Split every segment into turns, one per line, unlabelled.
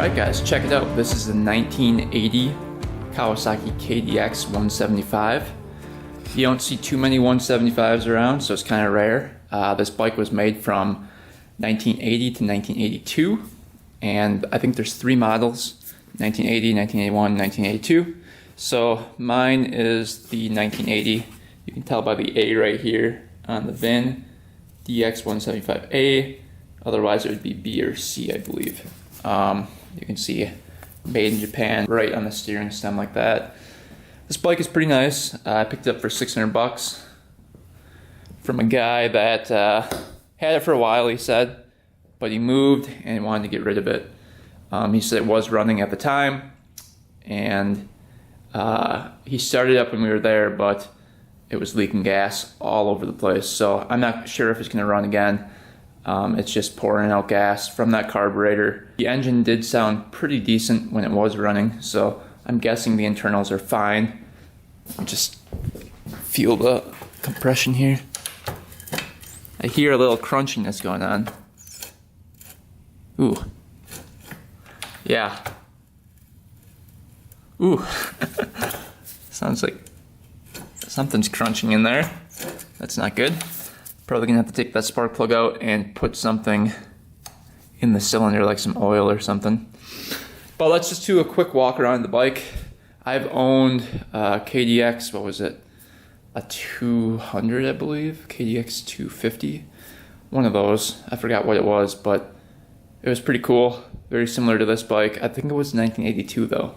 Alright guys, check it out. This is the 1980 Kawasaki KDX 175. You don't see too many 175s around, so it's kind of rare. This bike was made from 1980 to 1982, and I think there's 3 models, 1980, 1981, 1982. So mine is the 1980. You can tell by the A right here on the VIN, DX175A. Otherwise it would be B or C, I believe. You can see made in Japan right on the steering stem like that. This bike is pretty nice. I picked it up for 600 bucks from a guy that had it for a while, he said, but he moved and wanted to get rid of it. He said it was running at the time, and he started up when we were there, but it was leaking gas all over the place. So I'm not sure if it's going to run again. It's just pouring out gas from that carburetor. The engine did sound pretty decent when it was running, so I'm guessing the internals are fine. Just feel the compression here. I hear a little crunchiness going on. Ooh. Yeah. Ooh. Sounds like something's crunching in there. That's not good. Probably gonna have to take that spark plug out and put something in the cylinder, like some oil or something. But let's just do a quick walk around the bike. I've owned KDX, what was it? A 200, I believe. KDX 250. One of those. I forgot what it was, but it was pretty cool. Very similar to this bike. I think it was 1982 though.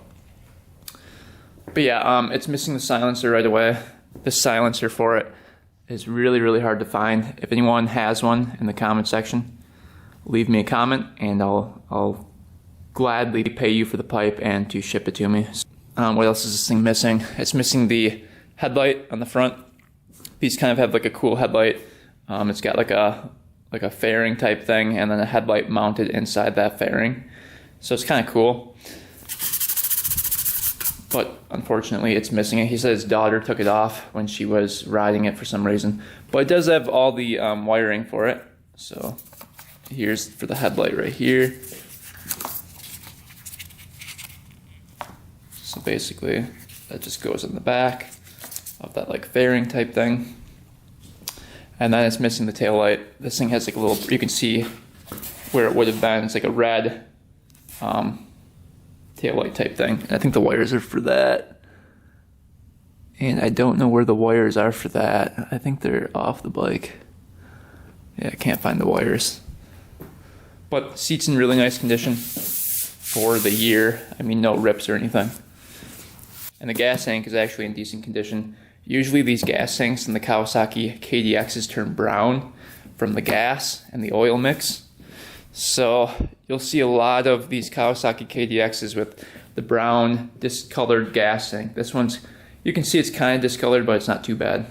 But yeah, it's missing the silencer right away. The silencer for it is really, really hard to find. If anyone has one in the comment section, leave me a comment and I'll gladly pay you for the pipe and to ship it to me. What else is this thing missing? It's missing the headlight on the front. These kind of have like a cool headlight. It's got like a fairing type thing and then a headlight mounted inside that fairing. So it's kind of cool. But unfortunately it's missing it. He said his daughter took it off when she was riding it for some reason. But it does have all the wiring for it. So here's for the headlight right here. So basically that just goes in the back of that like fairing type thing. And then it's missing the tail light. This thing has like a little, you can see where it would have been. It's like a red tail light type thing. And I think the wires are for that. And I don't know where the wires are for that. I think they're off the bike. Yeah, I can't find the wires. But seat's in really nice condition for the year. I mean, no rips or anything. And the gas tank is actually in decent condition. Usually these gas tanks in the Kawasaki KDXs turn brown from the gas and the oil mix. So you'll see a lot of these Kawasaki KDXs with the brown discolored gas tank. This one's, you can see it's kind of discolored, but it's not too bad.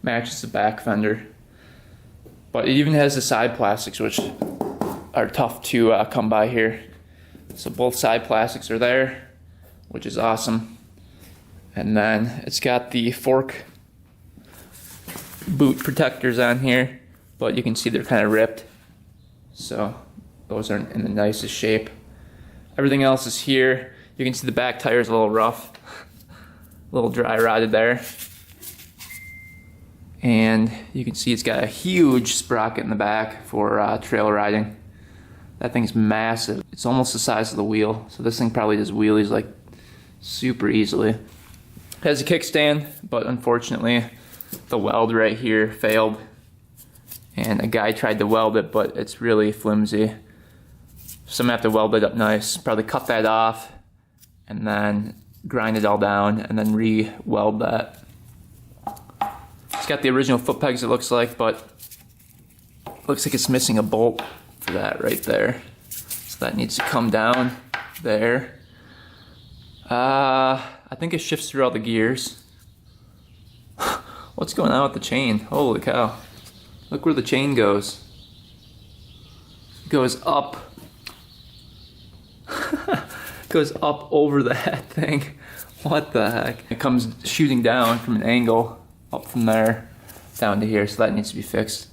Matches the back fender. But it even has the side plastics, which are tough to come by here. So both side plastics are there, which is awesome. And then it's got the fork boot protectors on here, but you can see they're kind of ripped. So those aren't in the nicest shape. Everything else is here. You can see the back tire is a little rough, a little dry rotted there. And you can see it's got a huge sprocket in the back for trail riding. That thing's massive. It's almost the size of the wheel. So this thing probably does wheelies like super easily. It has a kickstand, but unfortunately the weld right here failed. And a guy tried to weld it, but it's really flimsy. So I'm gonna have to weld it up nice. Probably cut that off and then grind it all down and then re-weld that. It's got the original foot pegs, it looks like, but looks like it's missing a bolt for that right there. So that needs to come down there. I think it shifts through all the gears. What's going on with the chain? Holy cow. Look where the chain goes. It goes up. Goes up over that thing. What the heck? It comes shooting down from an angle up from there down to here, so that needs to be fixed.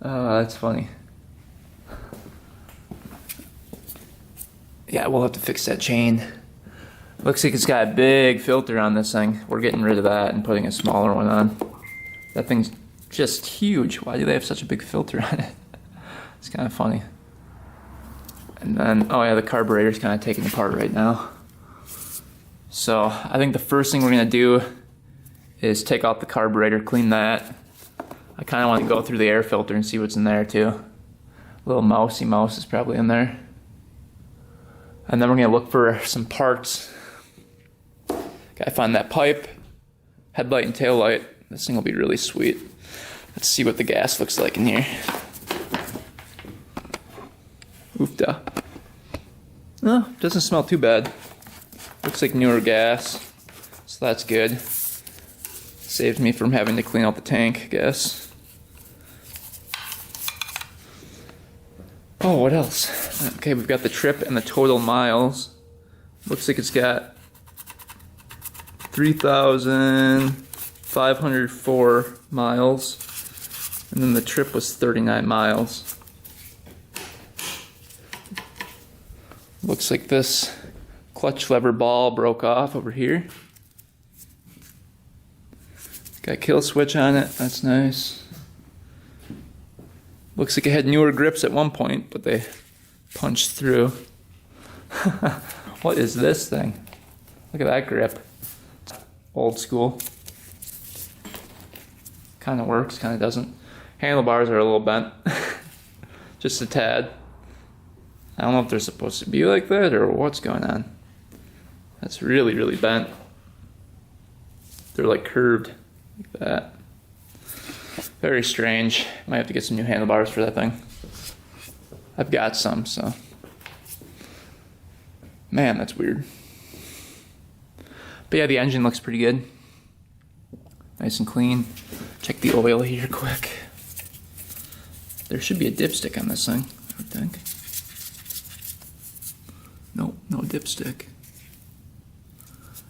Oh, that's funny. Yeah, we'll have to fix that chain. Looks like it's got a big filter on this thing. We're getting rid of that and putting a smaller one on. That thing's just huge. Why do they have such a big filter on it? It's kind of funny. And then, oh yeah, the carburetor's kind of taken apart right now. So I think the first thing we're gonna do is take out the carburetor, clean that. I kind of want to go through the air filter and see what's in there too. A little mousy mouse is probably in there. And then we're gonna look for some parts. Gotta find that pipe, headlight and tail light. This thing will be really sweet. Let's see what the gas looks like in here. Oofda. Oh, doesn't smell too bad. Looks like newer gas, so that's good. Saves me from having to clean out the tank, I guess. Oh, what else? Okay, we've got the trip and the total miles. Looks like it's got 3,504 miles. And then the trip was 39 miles. Looks like this clutch lever ball broke off over here. Got a kill switch on it, that's nice. Looks like it had newer grips at one point, but they punched through. What is this thing? Look at that grip. Old school. Kind of works, kind of doesn't. Handlebars are a little bent. Just a tad. I don't know if they're supposed to be like that or what's going on. That's really, really bent. They're like curved like that. Very strange. Might have to get some new handlebars for that thing. I've got some, so. Man, that's weird. But yeah, the engine looks pretty good. Nice and clean. Check the oil here quick. There should be a dipstick on this thing, I would think. Nope, no dipstick.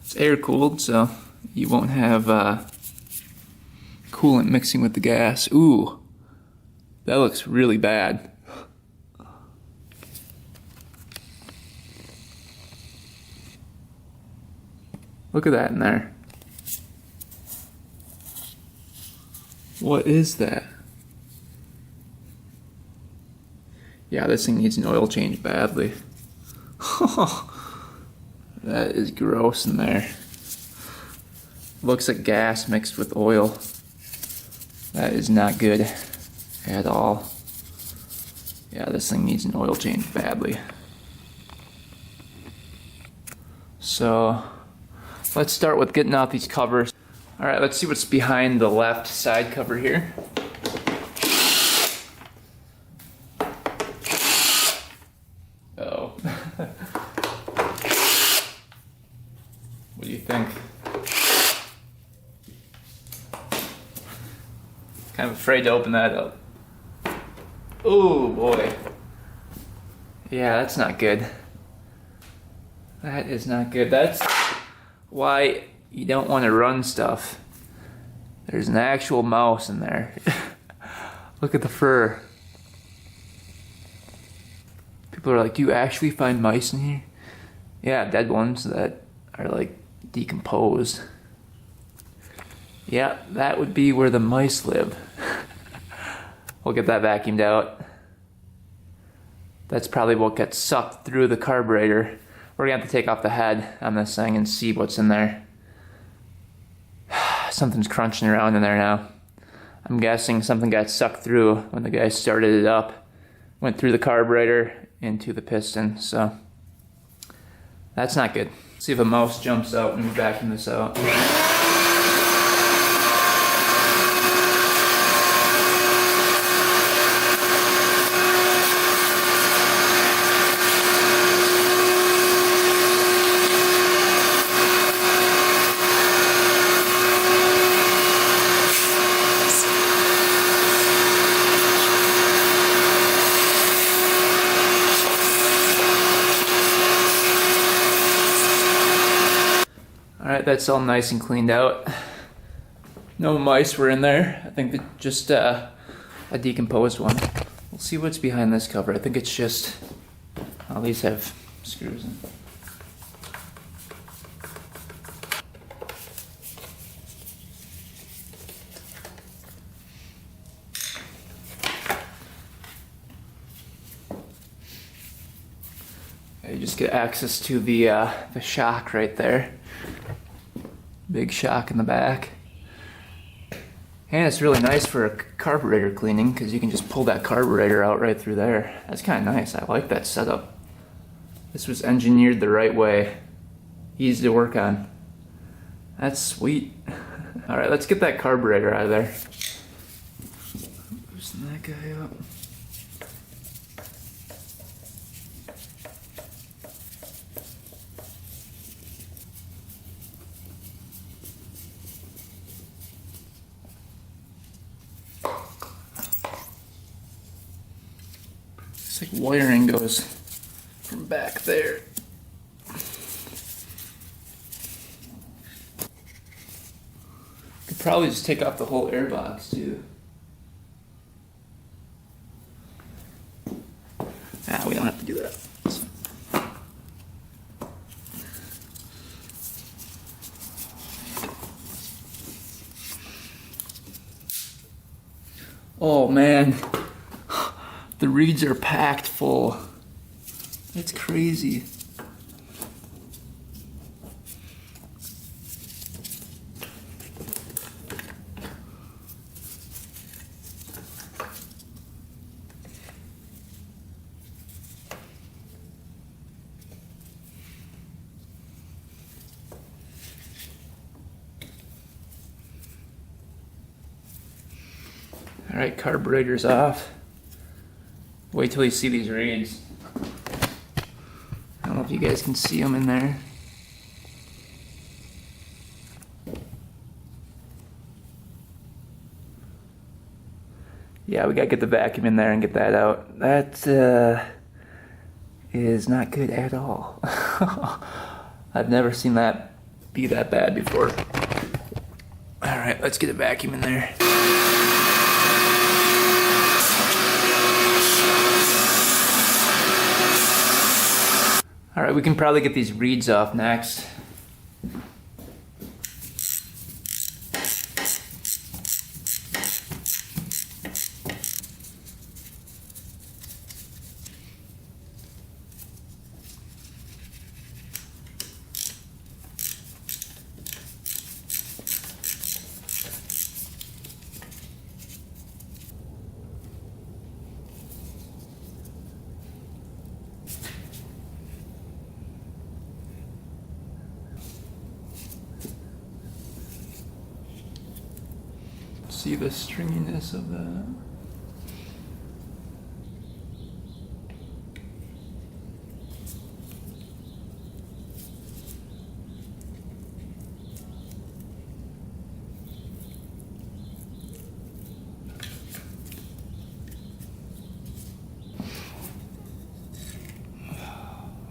It's air cooled, so you won't have coolant mixing with the gas. Ooh, that looks really bad. Look at that in there. What is that? Yeah, this thing needs an oil change badly. That is gross in there. Looks like gas mixed with oil. That is not good at all. Yeah, this thing needs an oil change badly. So, let's start with getting out these covers. Alright, let's see what's behind the left side cover here. Uh-oh. What do you think? Kind of afraid to open that up. Oh boy. Yeah, that's not good. That is not good. That's why you don't want to run stuff. There's an actual mouse in there. Look at the fur. People are like, do you actually find mice in here? Yeah, dead ones that are like decomposed. Yeah, that would be where the mice live. We'll get that vacuumed out. That's probably what gets sucked through the carburetor. We're gonna have to take off the head on this thing and see what's in there. Something's crunching around in there now. I'm guessing something got sucked through when the guy started it up. Went through the carburetor into the piston, so that's not good. Let's see if a mouse jumps out when we vacuum this out. Alright, that's all nice and cleaned out. No mice were in there. I think that just a decomposed one. We'll see what's behind this cover. I think it's just, well, these have screws in. You just get access to the shock right there. Big shock in the back. And it's really nice for a carburetor cleaning because you can just pull that carburetor out right through there. That's kind of nice. I like that setup. This was engineered the right way. Easy to work on. That's sweet. All right, let's get that carburetor out of there. Loosen that guy up. Looks like wiring goes from back there. Could probably just take off the whole air box too. Ah, we don't have to do that. Oh man. The reeds are packed full. That's crazy. All right, carburetor's off. Wait till you see these reeds. I don't know if you guys can see them in there. Yeah, we gotta get the vacuum in there and get that out. That is not good at all. I've never seen that be that bad before. All right, let's get a vacuum in there. All right, we can probably get these reeds off next. See the stringiness of that.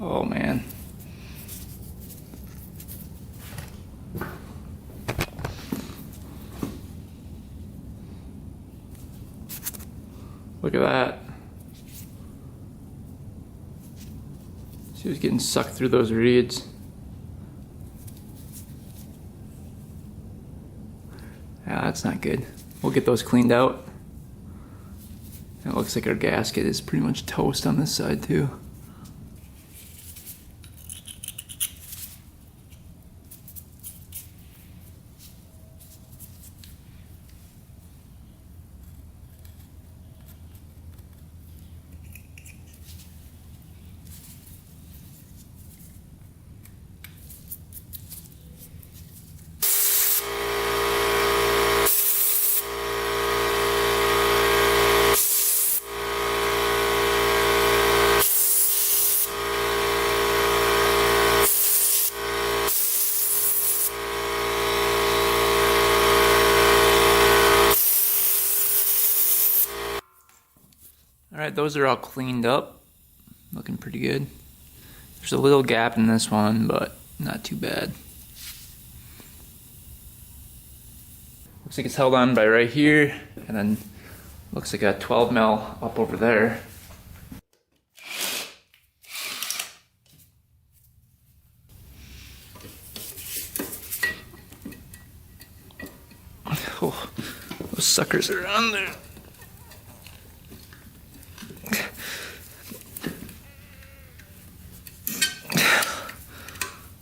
Oh man. Look at that. She was getting sucked through those reeds. Yeah, that's not good. We'll get those cleaned out. It looks like our gasket is pretty much toast on this side too. All right, those are all cleaned up. Looking pretty good. There's a little gap in this one, but not too bad. Looks like it's held on by right here, and then looks like a 12 mil up over there. suckers are on there.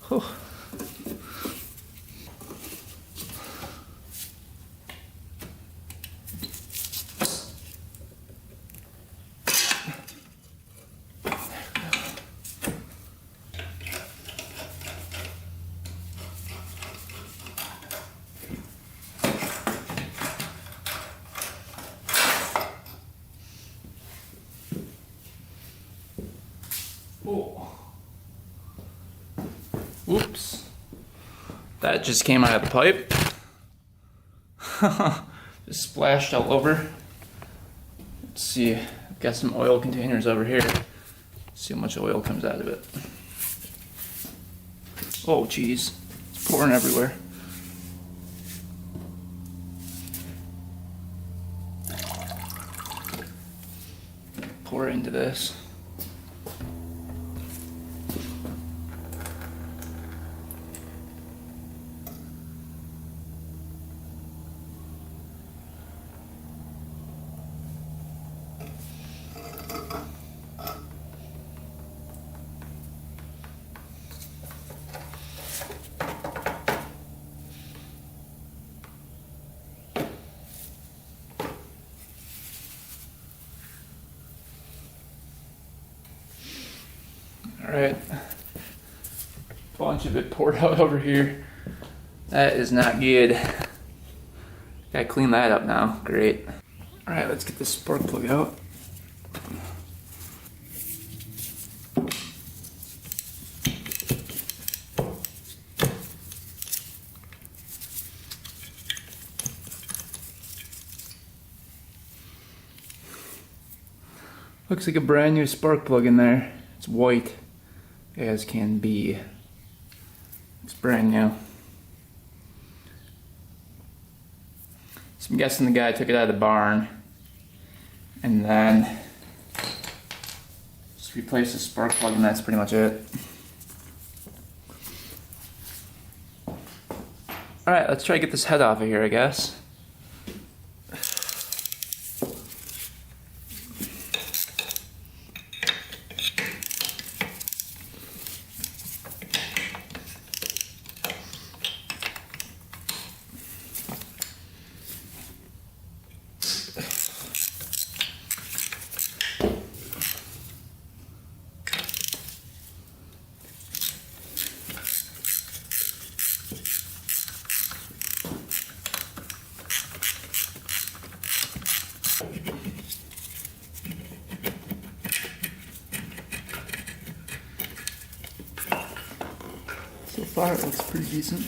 Oh. Oh. Whoops. That just came out of the pipe. Just splashed all over. Let's see. I've got some oil containers over here. See how much oil comes out of it. Oh, geez. It's pouring everywhere. Pour it into this. Alright, bunch of it poured out over here. That is not good. Gotta clean that up now. Great. Alright, let's get this spark plug out. Looks like a brand new spark plug in there. It's white as can be. It's brand new. So I'm guessing the guy took it out of the barn and then just replaced the spark plug, and that's pretty much it. Alright, let's try to get this head off of here, I guess. So far it looks pretty decent.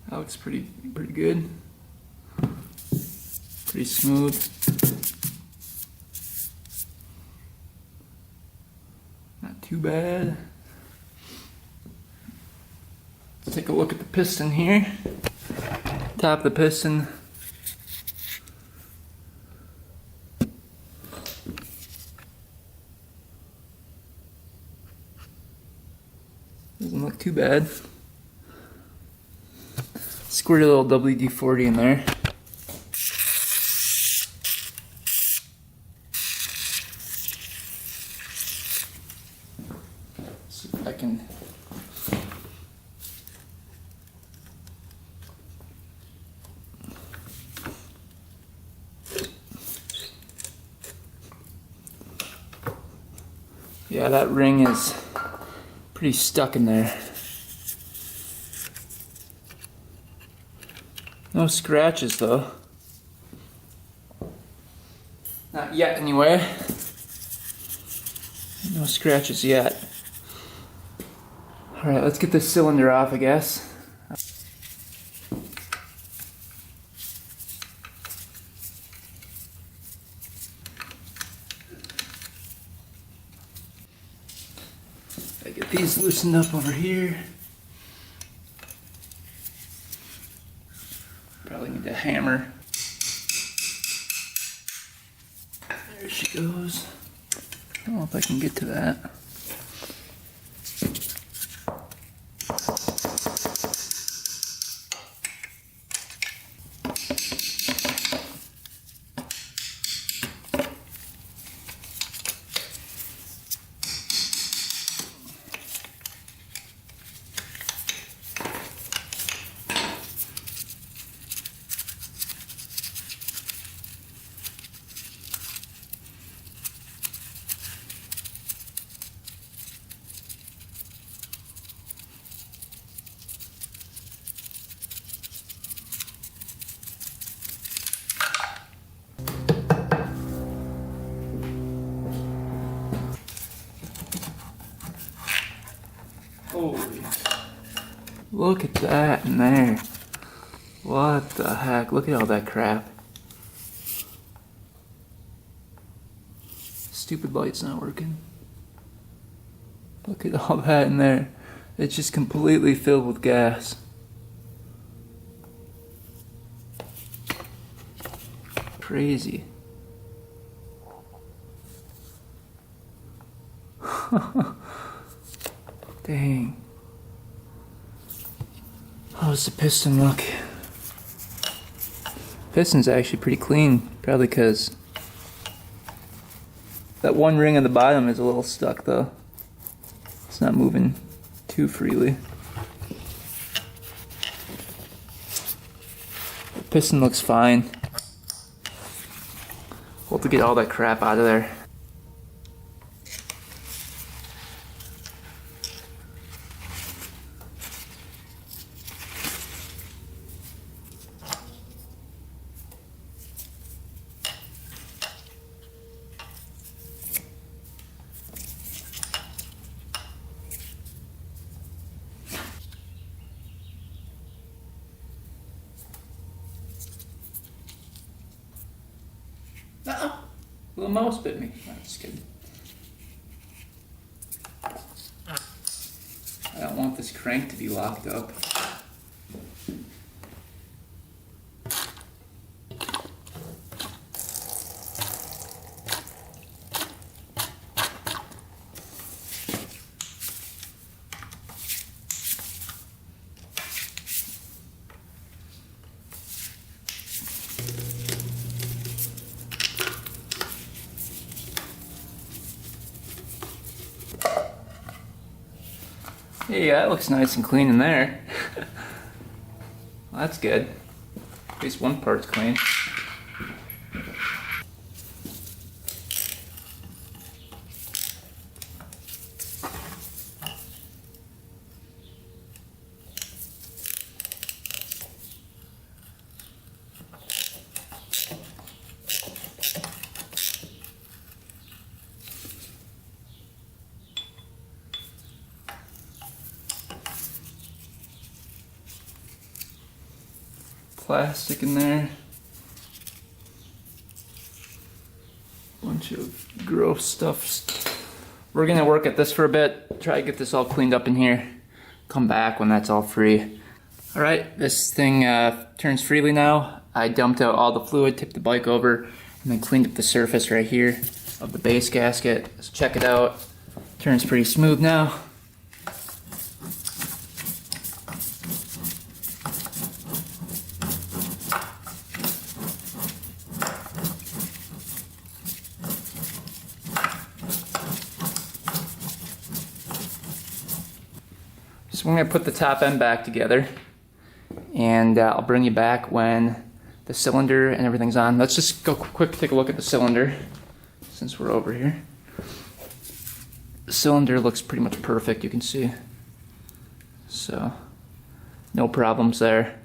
That looks pretty good. Pretty smooth. Not too bad. Let's take a look at the piston here. Top of the piston. Doesn't look too bad. Squirt a little WD-40 in there. See if I can. Yeah, that ring is pretty stuck in there. No scratches though. Not yet anyway. No scratches yet. Alright, let's get this cylinder off, I guess. I get these loosened up over here. Probably need a hammer. There she goes. I don't know if I can get to that. Holy. Look at that in there. What the heck? Look at all that crap. Stupid light's not working. Look at all that in there. It's just completely filled with gas. Crazy. Dang. How's the piston look? Piston's actually pretty clean, probably because that one ring on the bottom is a little stuck though. It's not moving too freely. The piston looks fine. We'll have to get all that crap out of there. Uh-oh. Little mouse bit me. No, just kidding. I don't want this crank to be locked up. Yeah, that looks nice and clean in there. Well, that's good. At least one part's clean. Plastic in there. Bunch of gross stuff. We're gonna work at this for a bit, try to get this all cleaned up in here. Come back when that's all free. All right, this thing turns freely now. I dumped out all the fluid, tipped the bike over, and then cleaned up the surface right here of the base gasket. Let's check it out. Turns pretty smooth now. So I'm going to put the top end back together, and I'll bring you back when the cylinder and everything's on. Let's just go quick take a look at the cylinder since we're over here. The cylinder looks pretty much perfect, you can see. So, no problems there.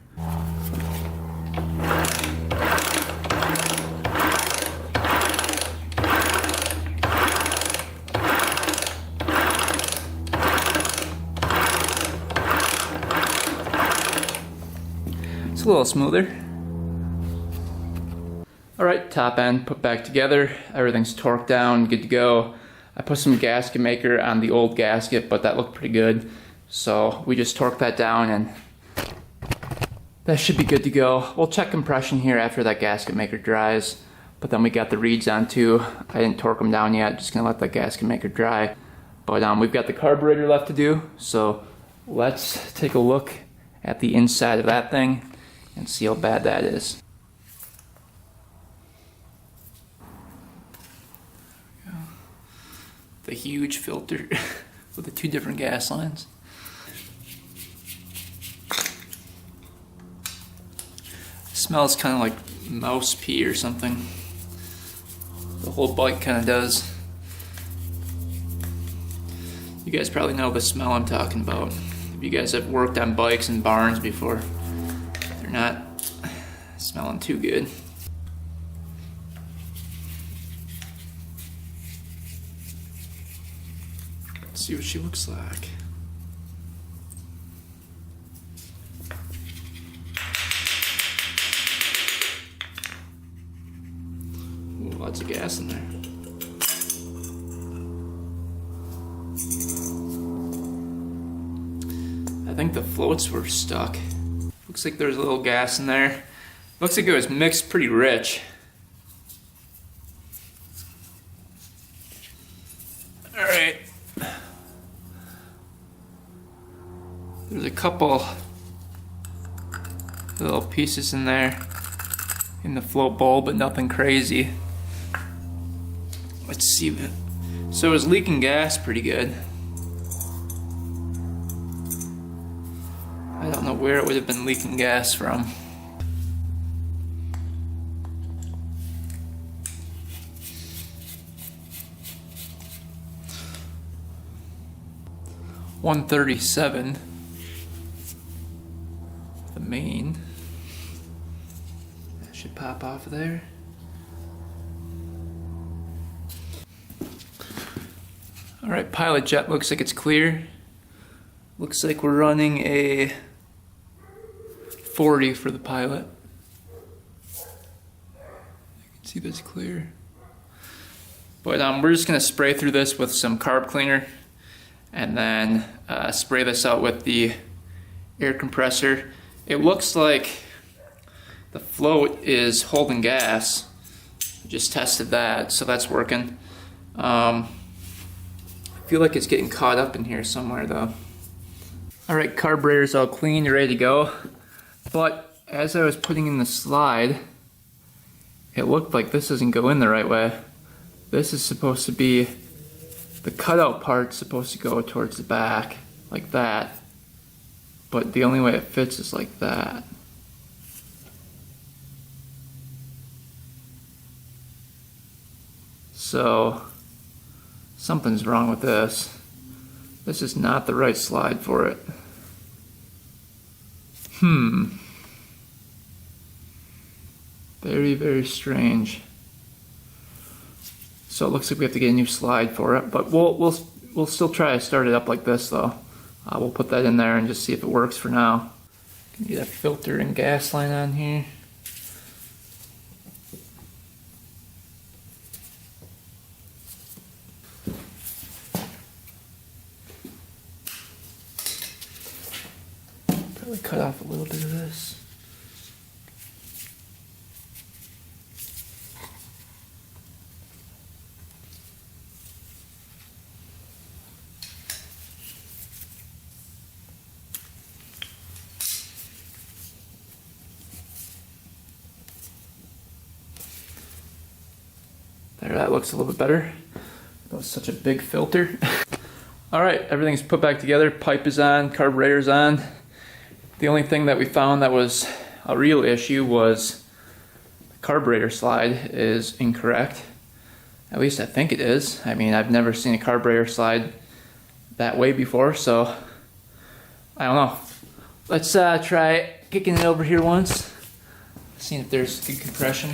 It's a little smoother. Alright, top end put back together. Everything's torqued down, good to go. I put some gasket maker on the old gasket, but that looked pretty good. So we just torqued that down and that should be good to go. We'll check compression here after that gasket maker dries. But then we got the reeds on too. I didn't torque them down yet, just gonna let that gasket maker dry. But we've got the carburetor left to do, so let's take a look at the inside of that thing and see how bad that is. The huge filter with the two different gas lines. It smells kind of like mouse pee or something. The whole bike kind of does. You guys probably know the smell I'm talking about. If you guys have worked on bikes and barns before, they're not smelling too good. Let's see what she looks like. lots of gas in there. I think the floats were stuck. Looks like there's a little gas in there. Looks like it was mixed pretty rich. Alright. There's a couple little pieces in there in the float bowl, but nothing crazy. Let's see. So it was leaking gas pretty good. I don't know where it would have been leaking gas from. $137. The main. That should pop off of there. Alright, pilot jet looks like it's clear. Looks like we're running a 40 for the pilot. You can see that's clear. But we're just going to spray through this with some carb cleaner and then spray this out with the air compressor. It looks like the float is holding gas. I just tested that, so that's working. I feel like it's getting caught up in here somewhere though. Alright, carburetor's all clean, ready to go. But as I was putting in the slide, it looked like this doesn't go in the right way. This is supposed to be, the cutout part's supposed to go towards the back, like that. But the only way it fits is like that. So, something's wrong with this. This is not the right slide for it. Very, very strange. So it looks like we have to get a new slide for it, but we'll still try to start it up like this though. We'll put that in there and just see if it works for now. Get a filter and gas line on here. Probably cut off a little bit of this. There, that looks a little bit better. That was such a big filter. Alright, everything's put back together. Pipe is on, carburetor's on. The only thing that we found that was a real issue was the carburetor slide is incorrect. At least I think it is. I mean, I've never seen a carburetor slide that way before, so I don't know. Let's try kicking it over here once. Seeing if there's good compression.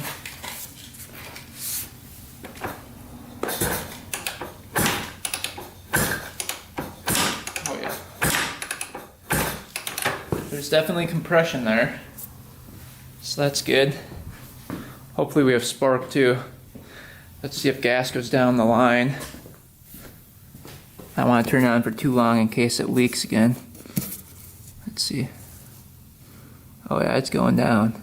There's definitely compression there, so that's good. Hopefully we have spark too. Let's see if gas goes down the line. I don't want to turn it on for too long in case it leaks again. Let's see. Oh yeah, it's going down.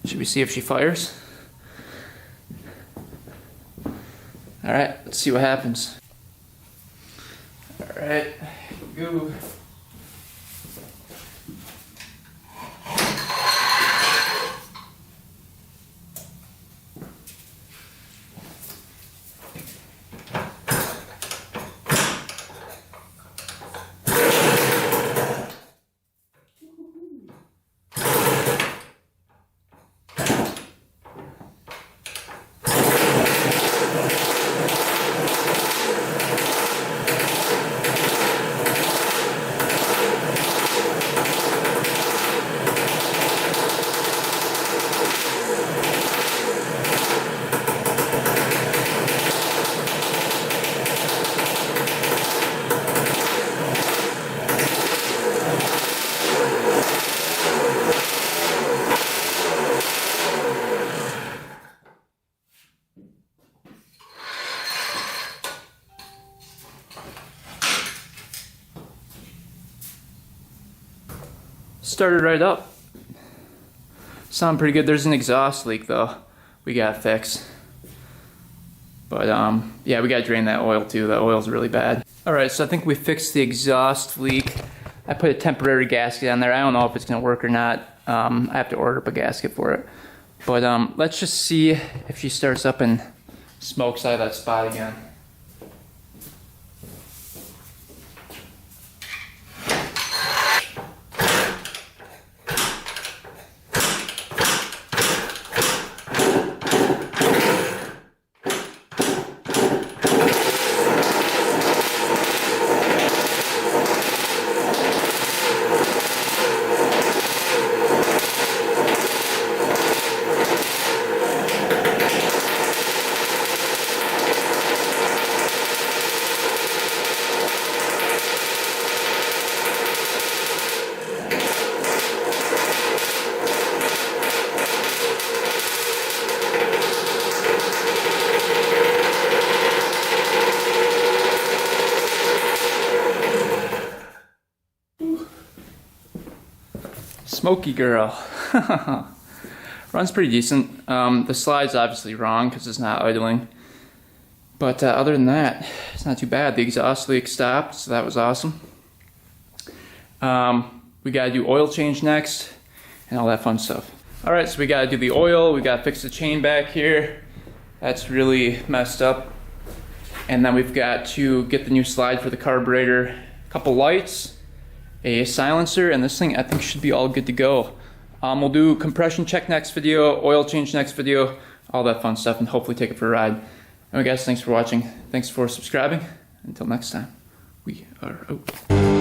Should we see if she fires? Alright, let's see what happens. Alright, go. started right up. Sound pretty good. There's an exhaust leak though we gotta fix. But yeah, we gotta drain that oil too. The oil's really bad. Alright, so I think we fixed the exhaust leak. I put a temporary gasket on there. I don't know if it's gonna work or not. I have to order up a gasket for it. But let's just see if she starts up and smokes out of that spot again. Smoky girl. Runs pretty decent. The slide's obviously wrong because it's not idling. But other than that, it's not too bad. The exhaust leak stopped, so that was awesome. We gotta do oil change next and all that fun stuff. Alright, so we gotta do the oil, we gotta fix the chain back here. That's really messed up. And then we've got to get the new slide for the carburetor, a couple lights, a silencer, and this thing I think should be all good to go. We'll do compression check next video, oil change next video, all that fun stuff, and hopefully take it for a ride. Anyway guys, thanks for watching. Thanks for subscribing. Until next time, we are out.